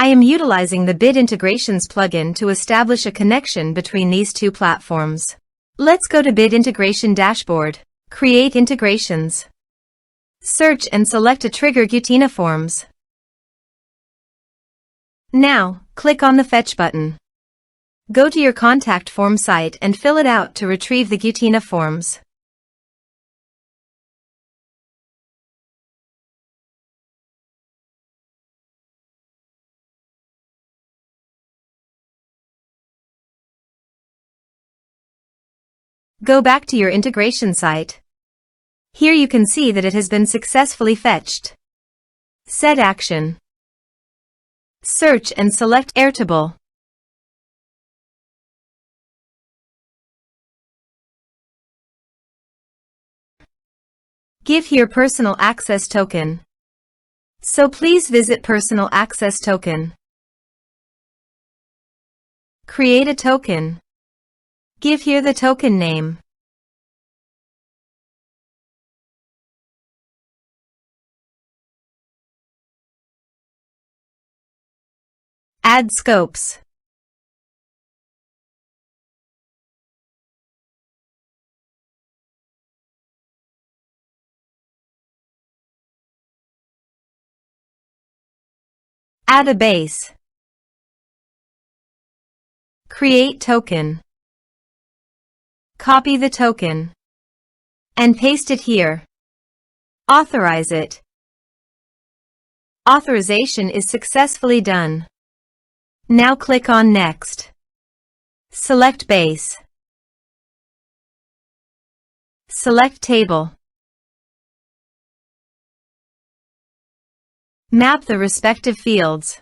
I am utilizing the Bit Integrations plugin to establish a connection between these two platforms. Let's go to Bit Integration Dashboard. Create integrations. Search and select a trigger Gutena Forms. Now, click on the Fetch button. Go to your contact form site and fill it out to retrieve the Gutena Forms. Go back to your integration site. Here you can see that it has been successfully fetched. Set action. Search and select Airtable. Give here personal access token. So please visit personal access token. Create a token. Give here the token name. Add scopes. Add a base. Create token. Copy the token and paste it here. Authorize it. Authorization is successfully done. Now click on Next. Select Base. Select Table. Map the respective fields.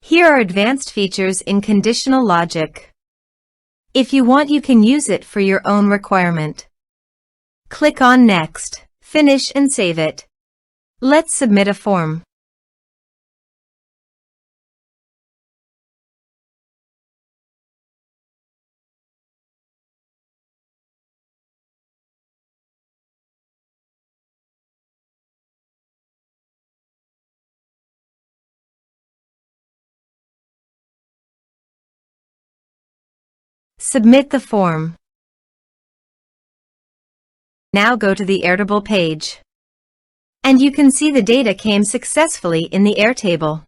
Here are advanced features in conditional logic. If you want, you can use it for your own requirement. Click on Next, finish and save it. Let's submit a form. Submit the form. Now go to the Airtable page. And you can see the data came successfully in the Airtable.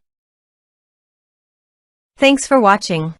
Thanks for watching.